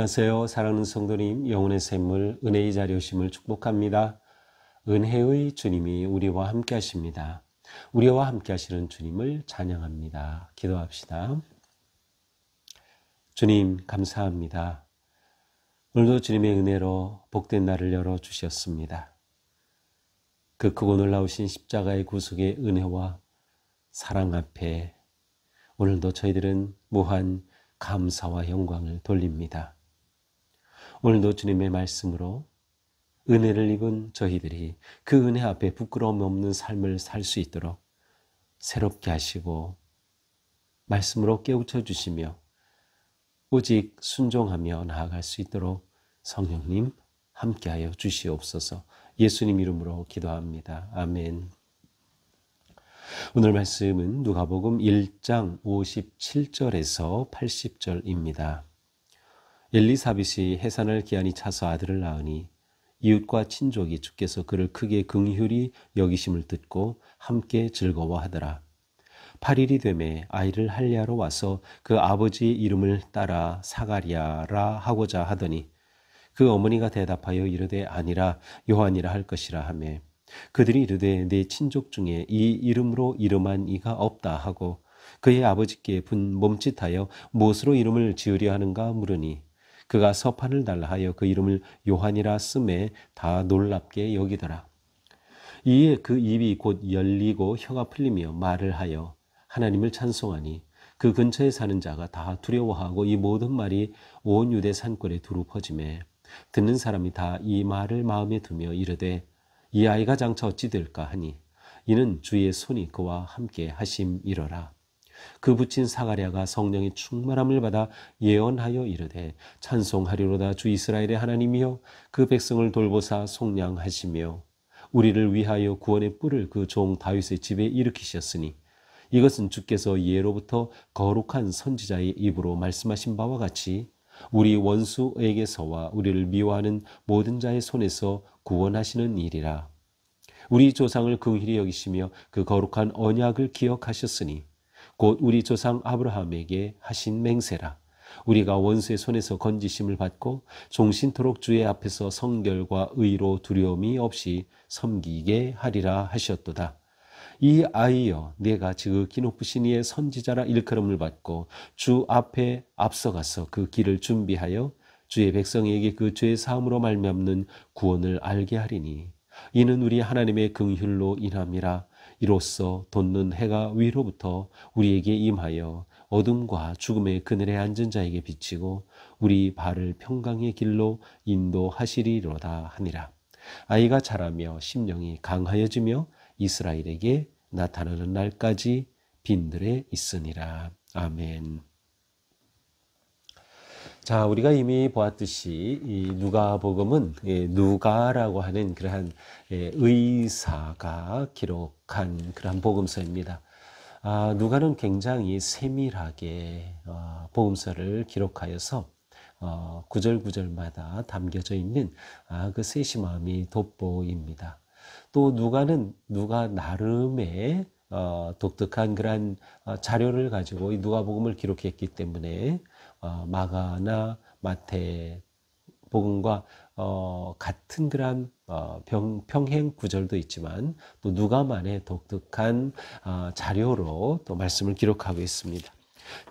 안녕하세요. 사랑하는 성도님, 영혼의 샘물, 은혜의 자리 오심을 축복합니다. 은혜의 주님이 우리와 함께 하십니다. 우리와 함께 하시는 주님을 찬양합니다. 기도합시다. 주님, 감사합니다. 오늘도 주님의 은혜로 복된 날을 열어주셨습니다. 그 크고 놀라우신 십자가의 구속의 은혜와 사랑 앞에 오늘도 저희들은 무한 감사와 영광을 돌립니다. 오늘도 주님의 말씀으로 은혜를 입은 저희들이 그 은혜 앞에 부끄러움 없는 삶을 살 수 있도록 새롭게 하시고 말씀으로 깨우쳐 주시며 오직 순종하며 나아갈 수 있도록 성령님 함께하여 주시옵소서. 예수님 이름으로 기도합니다. 아멘. 오늘 말씀은 누가복음 1장 57절에서 80절입니다. 엘리사벳이 해산할 기한이 차서 아들을 낳으니 이웃과 친족이 주께서 그를 크게 긍휼히 여기심을 듣고 함께 즐거워하더라. 8일이 되매 아이를 할례하러 와서 그 아버지의 이름을 따라 사가랴라 하고자 하더니 그 어머니가 대답하여 이르되 아니라 요한이라 할 것이라 하매 그들이 이르되 내 친족 중에 이 이름으로 이름한 이가 없다 하고 그의 아버지께 몸짓하여 무엇으로 이름을 지으려 하는가 물으니 그가 서판을 달라 하여 그 이름을 요한이라 쓰매 다 놀랍게 여기더라. 이에 그 입이 곧 열리고 혀가 풀리며 말을 하여 하나님을 찬송하니 그 근처에 사는 자가 다 두려워하고 이 모든 말이 온 유대 산골에 두루 퍼지매 듣는 사람이 다 이 말을 마음에 두며 이르되 이 아이가 장차 어찌 될까 하니 이는 주의 손이 그와 함께 하심이러라. 그 붙인 사가랴가 성령의 충만함을 받아 예언하여 이르되 찬송하리로다 주 이스라엘의 하나님이여 그 백성을 돌보사 속량하시며 우리를 위하여 구원의 뿔을 그 종 다윗의 집에 일으키셨으니 이것은 주께서 예로부터 거룩한 선지자의 입으로 말씀하신 바와 같이 우리 원수에게서와 우리를 미워하는 모든 자의 손에서 구원하시는 일이라. 우리 조상을 긍휼히 여기시며 그 거룩한 언약을 기억하셨으니 곧 우리 조상 아브라함에게 하신 맹세라. 우리가 원수의 손에서 건지심을 받고 종신토록 주의 앞에서 성결과 의로 두려움이 없이 섬기게 하리라 하셨도다. 이 아이여 내가 지극히 높으신 이의 선지자라 일컬음을 받고 주 앞에 앞서가서 그 길을 준비하여 주의 백성에게 그 죄의 사함으로 말미암는 구원을 알게 하리니 이는 우리 하나님의 긍휼로 인함이라. 이로써 돋는 해가 위로부터 우리에게 임하여 어둠과 죽음의 그늘에 앉은 자에게 비치고 우리 발을 평강의 길로 인도하시리로다 하니라. 아이가 자라며 심령이 강하여지며 이스라엘에게 나타나는 날까지 빈들에 있으니라. 아멘. 자, 우리가 이미 보았듯이 이 누가복음은 누가라고 하는 그러한 의사가 기록한 그러한 복음서입니다. 누가는 굉장히 세밀하게 복음서를 기록하여서 구절구절마다 담겨져 있는 그 세심함이 돋보입니다. 또 누가는 누가 나름의 독특한 그러한 자료를 가지고 이 누가복음을 기록했기 때문에 마가나 마태복음과 같은 그러한 평행 구절도 있지만 또 누가만의 독특한 자료로 또 말씀을 기록하고 있습니다.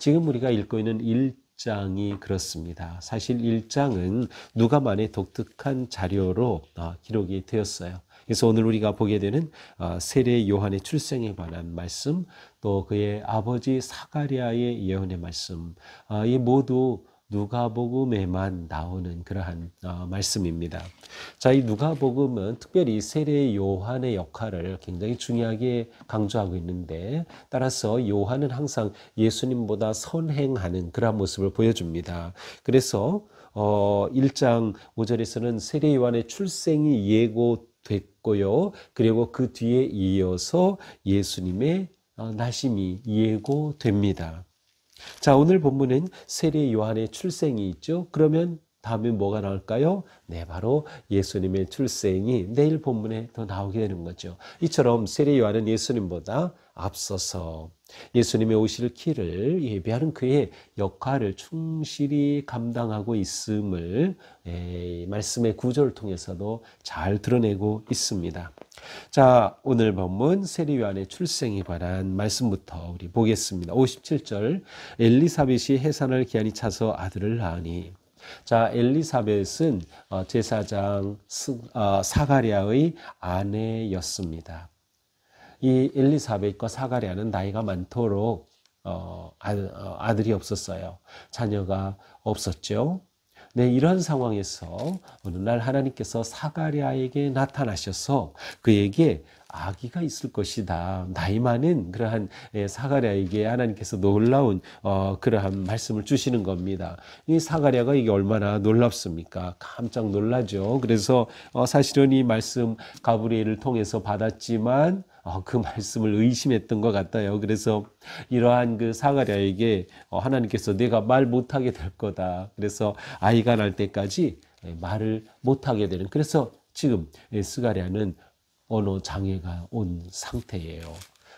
지금 우리가 읽고 있는 1장이 그렇습니다. 사실 1장은 누가만의 독특한 자료로 기록이 되었어요. 그래서 오늘 우리가 보게 되는 세례 요한의 출생에 관한 말씀, 또 그의 아버지 사가랴의 예언의 말씀, 이 모두 누가복음에만 나오는 그러한 말씀입니다. 자, 이 누가복음은 특별히 세례 요한의 역할을 굉장히 중요하게 강조하고 있는데, 따라서 요한은 항상 예수님보다 선행하는 그러한 모습을 보여줍니다. 그래서 1장 5절에서는 세례 요한의 출생이 예고됐고요. 그리고 그 뒤에 이어서 예수님의 나심이 예고됩니다. 자, 오늘 본문은 세례 요한의 출생이 있죠. 그러면 다음에 뭐가 나올까요? 네, 바로 예수님의 출생이 내일 본문에 더 나오게 되는 거죠. 이처럼 세례 요한은 예수님보다 앞서서 예수님의 오실 길을 예비하는 그의 역할을 충실히 감당하고 있음을 말씀의 구절을 통해서도 잘 드러내고 있습니다. 자, 오늘 본문 세리 요한의 출생에 관한 말씀부터 우리 보겠습니다. 57절, 엘리사벳이 해산을 기한이 차서 아들을 낳으니. 자, 엘리사벳은 제사장 사가랴의 아내였습니다. 이 엘리사벳과 사가랴는 나이가 많도록 아들이 없었어요. 자녀가 없었죠. 네, 이런 상황에서 어느 날 하나님께서 사가랴에게 나타나셔서 그에게 아기가 있을 것이다. 나이 많은 그러한 사가랴에게 하나님께서 놀라운 그러한 말씀을 주시는 겁니다. 이 사가랴가 이게 얼마나 놀랍습니까? 깜짝 놀라죠. 그래서 사실은 이 말씀 가브리엘을 통해서 받았지만 그 말씀을 의심했던 것 같아요. 그래서 이러한 그 사가랴에게 하나님께서 내가 말 못하게 될 거다. 그래서 아이가 날 때까지 말을 못하게 되는. 그래서 지금 스가랴는 언어 장애가 온 상태예요.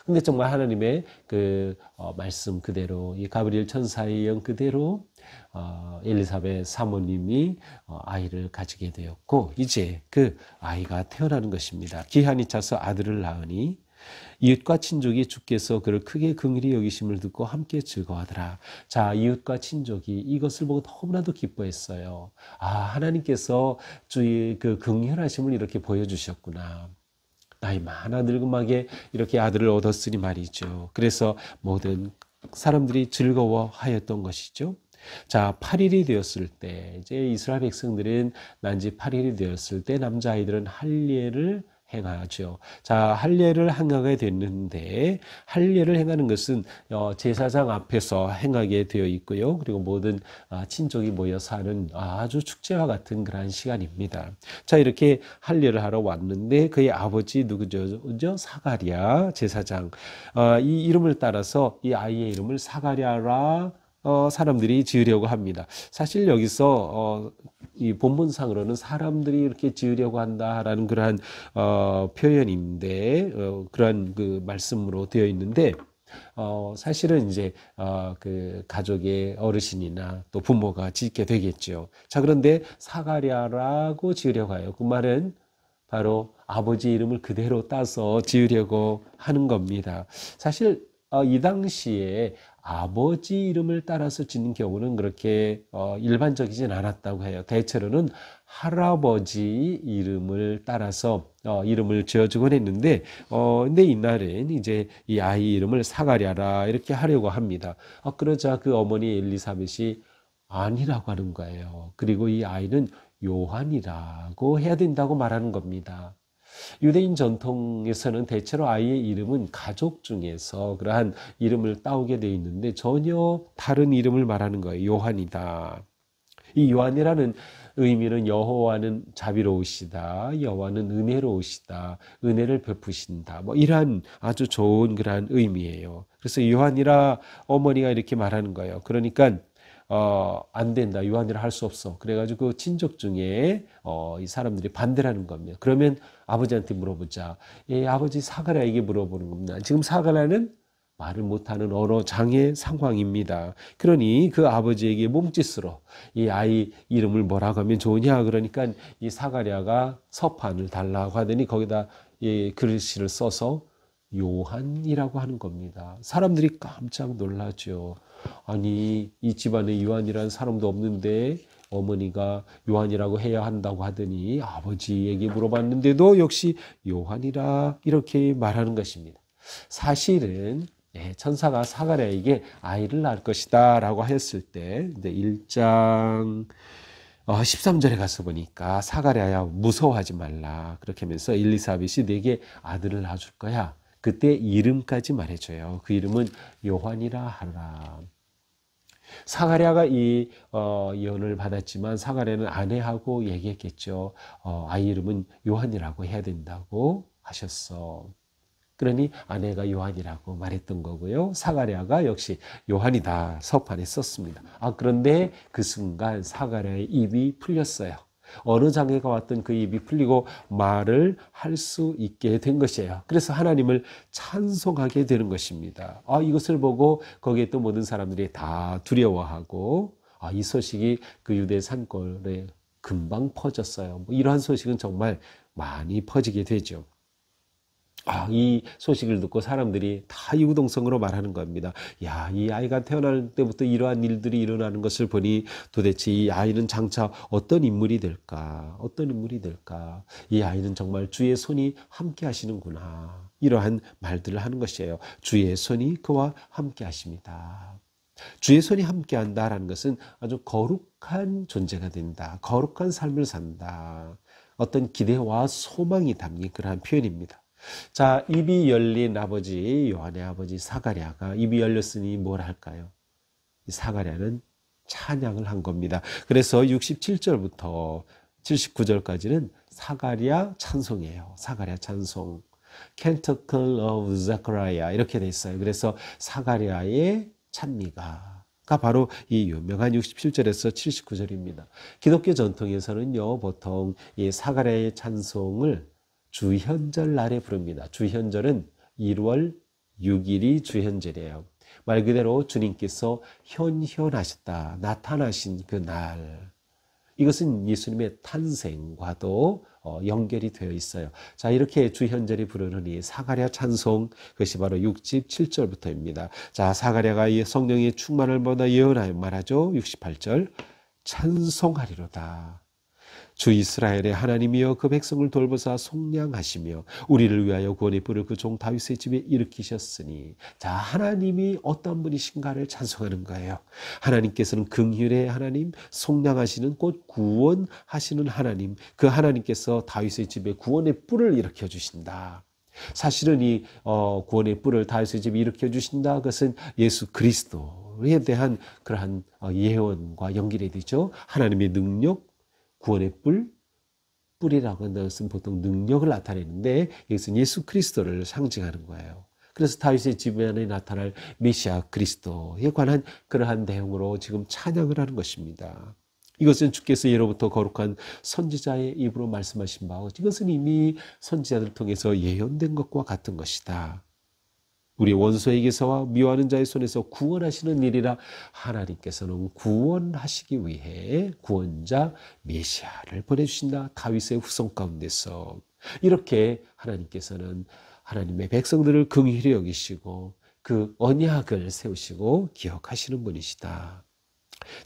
근데 정말 하나님의 그 말씀 그대로 이 가브리엘 천사의 예언 그대로 엘리사벳 사모님이 아이를 가지게 되었고 이제 그 아이가 태어나는 것입니다. 기한이 차서 아들을 낳으니 이웃과 친족이 주께서 그를 크게 긍휼히 여기심을 듣고 함께 즐거워하더라. 자, 이웃과 친족이 이것을 보고 너무나도 기뻐했어요. 하나님께서 주의 그 긍휼하심을 이렇게 보여주셨구나. 나이 많아 늙음하게 이렇게 아들을 얻었으니 말이죠. 그래서 모든 사람들이 즐거워하였던 것이죠. 자, 8일이 되었을 때 이제 이스라엘 백성들은 난지 8일이 되었을 때 남자아이들은 할례를 행하죠. 자, 할례를 행하게 됐는데 할례를 행하는 것은 제사장 앞에서 행하게 되어 있고요. 그리고 모든 친족이 모여서 하는 아주 축제와 같은 그러한 시간입니다. 자, 이렇게 할례를 하러 왔는데 그의 아버지 누구죠? 사가랴 제사장. 이 이름을 따라서 이 아이의 이름을 사가랴라 사람들이 지으려고 합니다. 사실 여기서 이 본문상으로는 사람들이 이렇게 지으려고 한다라는 그러한 표현인데 그러한 그 말씀으로 되어 있는데 사실은 이제 그 가족의 어르신이나 또 부모가 짓게 되겠죠. 자, 그런데 사가랴라고 지으려고 해요. 그 말은 바로 아버지 이름을 그대로 따서 지으려고 하는 겁니다. 사실 이 당시에 아버지 이름을 따라서 짓는 경우는 그렇게 일반적이진 않았다고 해요. 대체로는 할아버지 이름을 따라서 이름을 지어주곤 했는데 근데 이날은 이제 이 아이 이름을 사가랴라 이렇게 하려고 합니다. 그러자 그 어머니 엘리사벳이 아니라고 하는 거예요. 그리고 이 아이는 요한이라고 해야 된다고 말하는 겁니다. 유대인 전통에서는 대체로 아이의 이름은 가족 중에서 그러한 이름을 따오게 되어 있는데 전혀 다른 이름을 말하는 거예요. 요한이다. 이 요한이라는 의미는 여호와는 자비로우시다. 여호와는 은혜로우시다. 은혜를 베푸신다. 뭐 이러한 아주 좋은 그러한 의미예요. 그래서 요한이라 어머니가 이렇게 말하는 거예요. 그러니까 안 된다. 요한이라 할 수 없어. 그래가지고 그 친족 중에 이 사람들이 반대를 하는 겁니다. 그러면 아버지한테 물어보자. 아버지 사가랴에게 물어보는 겁니다. 지금 사가랴는 말을 못하는 언어 장애 상황입니다. 그러니 그 아버지에게 몸짓으로 이 아이 이름을 뭐라고 하면 좋으냐. 그러니까 이 사가랴가 서판을 달라고 하더니 거기다 이 글씨를 써서 요한이라고 하는 겁니다. 사람들이 깜짝 놀라죠. 아니, 이 집안에 요한이라는 사람도 없는데 어머니가 요한이라고 해야 한다고 하더니 아버지에게 물어봤는데도 역시 요한이라 이렇게 말하는 것입니다. 사실은 천사가 사가랴에게 아이를 낳을 것이다 라고 했을 때 1장 13절에 가서 보니까 사가랴야 무서워하지 말라 그렇게 하면서 엘리사벳이 내게 아들을 낳아줄 거야. 그때 이름까지 말해줘요. 그 이름은 요한이라 하라. 사가랴가 이 예언을 받았지만 사가랴는 아내하고 얘기했겠죠. 아이 이름은 요한이라고 해야 된다고 하셨어. 그러니 아내가 요한이라고 말했던 거고요. 사가랴가 역시 요한이다 서판에 썼습니다. 그런데 그 순간 사가랴의 입이 풀렸어요. 어느 장애가 왔던 그 입이 풀리고 말을 할 수 있게 된 것이에요. 그래서 하나님을 찬송하게 되는 것입니다. 이것을 보고 거기에 있던 모든 사람들이 다 두려워하고 이 소식이 그 유대 산골에 금방 퍼졌어요. 이러한 소식은 정말 많이 퍼지게 되죠. 이 소식을 듣고 사람들이 다 이구동성으로 말하는 겁니다. 이 아이가 태어날 때부터 이러한 일들이 일어나는 것을 보니 도대체 이 아이는 장차 어떤 인물이 될까? 어떤 인물이 될까? 이 아이는 정말 주의 손이 함께 하시는구나. 이러한 말들을 하는 것이에요. 주의 손이 그와 함께 하십니다. 주의 손이 함께 한다라는 것은 아주 거룩한 존재가 된다. 거룩한 삶을 산다. 어떤 기대와 소망이 담긴 그러한 표현입니다. 자, 입이 열린 아버지, 요한의 아버지 사가랴가 입이 열렸으니 뭘 할까요? 이 사가랴는 찬양을 한 겁니다. 그래서 67절부터 79절까지는 사가랴 찬송이에요. 사가랴 찬송. Canticle of Zechariah 이렇게 돼 있어요. 그래서 사가랴의 찬미가 바로 이 유명한 67절에서 79절입니다. 기독교 전통에서는요, 보통 이 사가랴의 찬송을 주현절 날에 부릅니다. 주현절은 1월 6일이 주현절이에요. 말 그대로 주님께서 현현하셨다, 나타나신 그 날. 이것은 예수님의 탄생과도 연결이 되어 있어요. 자, 이렇게 주현절이 부르는 사가랴 찬송, 그것이 바로 67절부터입니다. 자, 사가랴가 이 성령의 충만을 보다 예언하여 말하죠. 68절, 찬송하리로다. 주 이스라엘의 하나님이여 그 백성을 돌보사 속량하시며 우리를 위하여 구원의 뿔을 그 종 다윗의 집에 일으키셨으니. 자, 하나님이 어떤 분이신가를 찬송하는 거예요. 하나님께서는 긍휼의 하나님, 속량하시는 곧 구원하시는 하나님, 그 하나님께서 다윗의 집에 구원의 뿔을 일으켜 주신다. 사실은 이 구원의 뿔을 다윗의 집에 일으켜 주신다. 그것은 예수 그리스도에 대한 그러한 예언과 연결이 되죠. 하나님의 능력, 구원의 뿔이라고 하는 것은 보통 능력을 나타내는데 이것은 예수 그리스도를 상징하는 거예요. 그래서 다윗의 집안에 나타날 메시아 그리스도에 관한 그러한 내용으로 지금 찬양을 하는 것입니다. 이것은 주께서 예로부터 거룩한 선지자의 입으로 말씀하신 바고 이것은 이미 선지자들을 통해서 예언된 것과 같은 것이다. 우리 원수에게서와 미워하는 자의 손에서 구원하시는 일이라. 하나님께서는 구원하시기 위해 구원자 메시아를 보내주신다. 다윗의 후손 가운데서. 이렇게 하나님께서는 하나님의 백성들을 긍휼히 여기시고 그 언약을 세우시고 기억하시는 분이시다.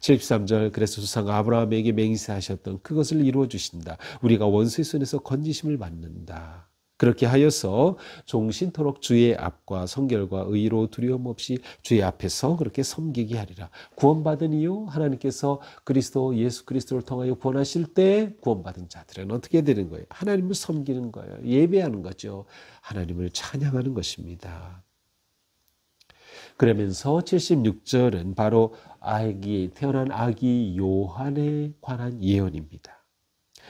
73절, 그래서 조상 아브라함에게 맹세하셨던 그것을 이루어 주신다. 우리가 원수의 손에서 건지심을 받는다. 그렇게 하여서 종신토록 주의 앞과 성결과 의로 두려움 없이 주의 앞에서 그렇게 섬기게 하리라. 구원받은 이유, 하나님께서 그리스도 예수 그리스도를 통하여 구원하실 때 구원받은 자들은 어떻게 되는 거예요? 하나님을 섬기는 거예요. 예배하는 거죠. 하나님을 찬양하는 것입니다. 그러면서 76절은 바로 태어난 아기 요한에 관한 예언입니다.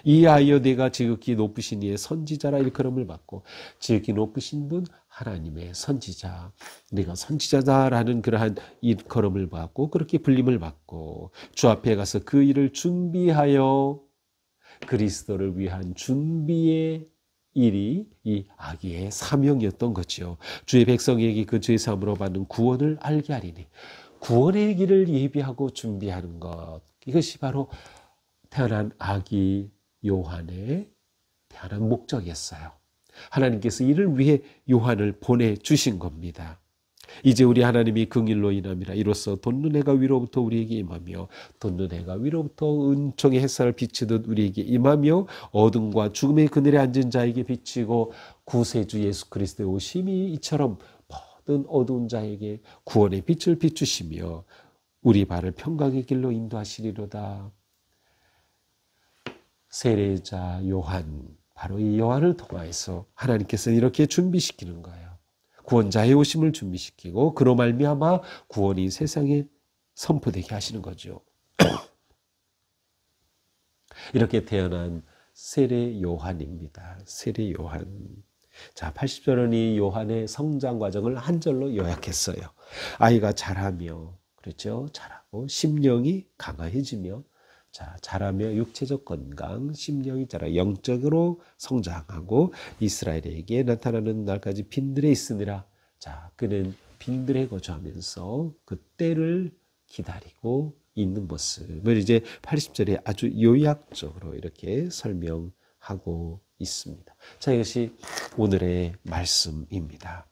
이 아이여 내가 지극히 높으신 이의 선지자라 일컬음을 받고, 지극히 높으신 분 하나님의 선지자, 내가 선지자다라는 그러한 일컬음을 받고 그렇게 불림을 받고 주 앞에 가서 그 일을 준비하여 그리스도를 위한 준비의 일이 이 아기의 사명이었던 거죠. 주의 백성에게 그 죄 사함으로 받는 구원을 알게 하리니. 구원의 길을 예비하고 준비하는 것, 이것이 바로 태어난 아기 요한의 태어난 목적이었어요. 하나님께서 이를 위해 요한을 보내주신 겁니다. 이제 우리 하나님이 긍휼로 인함이라. 이로써 돋는 해가 위로부터 우리에게 임하며, 돋는 해가 위로부터 은총의 햇살을 비치듯 우리에게 임하며 어둠과 죽음의 그늘에 앉은 자에게 비치고, 구세주 예수 그리스도의 오심이 이처럼 모든 어두운 자에게 구원의 빛을 비추시며 우리 발을 평강의 길로 인도하시리로다. 세례자 요한, 바로 이 요한을 통하여서 하나님께서는 이렇게 준비시키는 거예요. 구원자의 오심을 준비시키고 그로 말미암아 구원이 세상에 선포되게 하시는 거죠. 이렇게 태어난 세례 요한입니다. 세례 요한. 자, 80절은 이 요한의 성장 과정을 한 절로 요약했어요. 아이가 자라며, 그렇죠? 자라고 심령이 강화해지며 자, 자라며 육체적 건강, 심령이 자라 영적으로 성장하고 이스라엘에게 나타나는 날까지 빈들에 있으니라. 자, 그는 빈들에 거주하면서 그 때를 기다리고 있는 모습을 이제 80절에 아주 요약적으로 이렇게 설명하고 있습니다. 자, 이것이 오늘의 말씀입니다.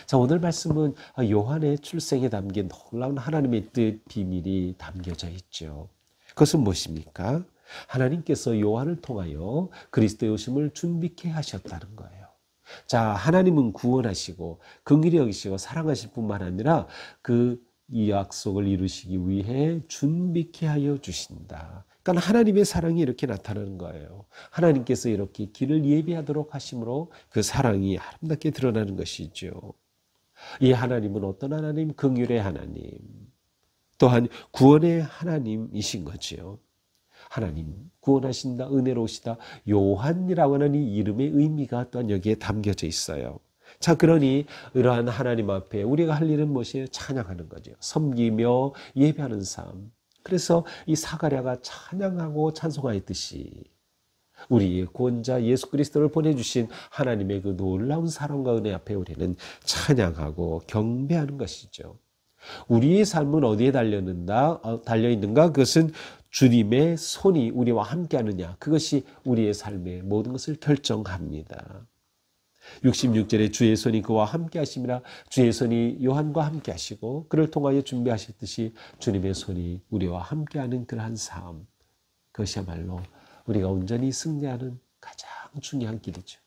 자, 오늘 말씀은 요한의 출생에 담긴 놀라운 하나님의 뜻 비밀이 담겨져 있죠. 그것은 무엇입니까? 하나님께서 요한을 통하여 그리스도의 오심을 준비케 하셨다는 거예요. 자, 하나님은 구원하시고 긍휼히 여기시고 사랑하실 뿐만 아니라 이 약속을 이루시기 위해 준비케 하여 주신다. 그러니까 하나님의 사랑이 이렇게 나타나는 거예요. 하나님께서 이렇게 길을 예비하도록 하심으로 그 사랑이 아름답게 드러나는 것이죠. 이 하나님은 어떤 하나님? 긍휼의 하나님. 또한 구원의 하나님이신 거지요. 하나님 구원하신다, 은혜로우시다. 요한이라고 하는 이 이름의 의미가 또한 여기에 담겨져 있어요. 자, 그러니 이러한 하나님 앞에 우리가 할 일은 무엇이에요? 찬양하는 거죠. 섬기며 예배하는 삶. 그래서 이 사가랴가 찬양하고 찬송하였듯이 우리의 구원자 예수 그리스도를 보내주신 하나님의 그 놀라운 사랑과 은혜 앞에 우리는 찬양하고 경배하는 것이죠. 우리의 삶은 어디에 달려있는가? 그것은 주님의 손이 우리와 함께하느냐. 그것이 우리의 삶의 모든 것을 결정합니다. 66절에 주의 손이 그와 함께 하심이라. 주의 손이 요한과 함께 하시고 그를 통하여 준비하셨듯이 주님의 손이 우리와 함께하는 그러한 삶, 그것이야말로 우리가 온전히 승리하는 가장 중요한 길이죠.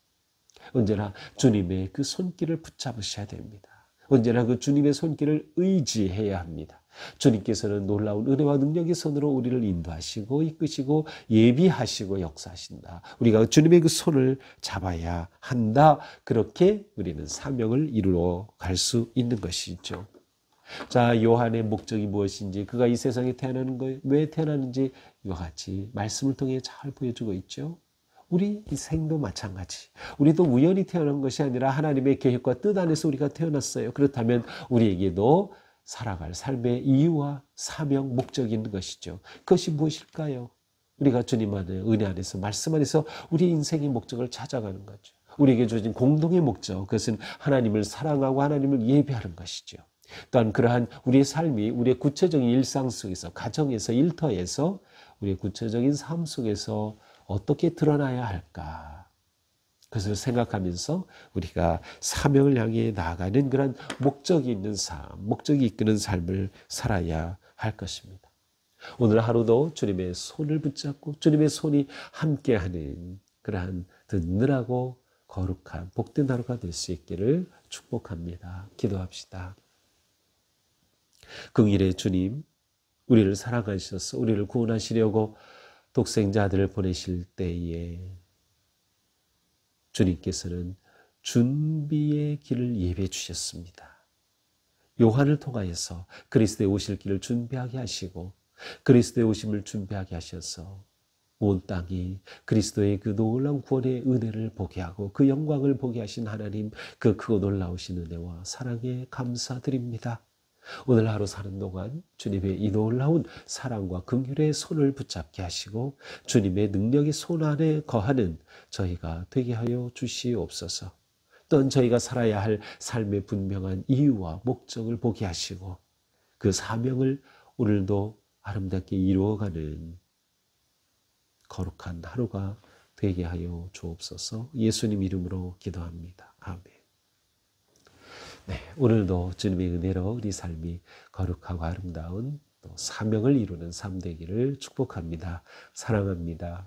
언제나 주님의 그 손길을 붙잡으셔야 됩니다. 언제나 그 주님의 손길을 의지해야 합니다. 주님께서는 놀라운 은혜와 능력의 손으로 우리를 인도하시고 이끄시고 예비하시고 역사하신다. 우리가 주님의 그 손을 잡아야 한다. 그렇게 우리는 사명을 이루어 갈 수 있는 것이죠. 자, 요한의 목적이 무엇인지, 그가 이 세상에 태어나는 것, 왜 태어나는지 이와 같이 말씀을 통해 잘 보여주고 있죠. 우리 인생도 마찬가지. 우리도 우연히 태어난 것이 아니라 하나님의 계획과 뜻 안에서 우리가 태어났어요. 그렇다면 우리에게도 살아갈 삶의 이유와 사명, 목적이 있는 것이죠. 그것이 무엇일까요? 우리가 주님 안에, 은혜 안에서, 말씀 안에서 우리 인생의 목적을 찾아가는 거죠. 우리에게 주어진 공동의 목적, 그것은 하나님을 사랑하고 하나님을 예배하는 것이죠. 또한 그러한 우리의 삶이 우리의 구체적인 일상 속에서, 가정에서, 일터에서, 우리의 구체적인 삶 속에서 어떻게 드러나야 할까? 그것을 생각하면서 우리가 사명을 향해 나아가는 그런 목적이 있는 삶, 목적이 이끄는 삶을 살아야 할 것입니다. 오늘 하루도 주님의 손을 붙잡고 주님의 손이 함께하는 그러한 든든하고 거룩한 복된 하루가 될 수 있기를 축복합니다. 기도합시다. 긍휼의 주님, 우리를 사랑하셔서 우리를 구원하시려고 독생자 아들을 보내실 때에 주님께서는 준비의 길을 예배해 주셨습니다. 요한을 통하여서 그리스도의 오실 길을 준비하게 하시고 그리스도의 오심을 준비하게 하셔서 온 땅이 그리스도의 그 놀라운 구원의 은혜를 보게 하고 그 영광을 보게 하신 하나님, 그 크고 놀라우신 은혜와 사랑에 감사드립니다. 오늘 하루 사는 동안 주님의 이 놀라운 사랑과 긍휼의 손을 붙잡게 하시고 주님의 능력의 손 안에 거하는 저희가 되게 하여 주시옵소서. 또한 저희가 살아야 할 삶의 분명한 이유와 목적을 보게 하시고 그 사명을 오늘도 아름답게 이루어가는 거룩한 하루가 되게 하여 주옵소서. 예수님 이름으로 기도합니다. 아멘. 네, 오늘도 주님의 은혜로 우리 삶이 거룩하고 아름다운 또 사명을 이루는 삶 되기를 축복합니다. 사랑합니다.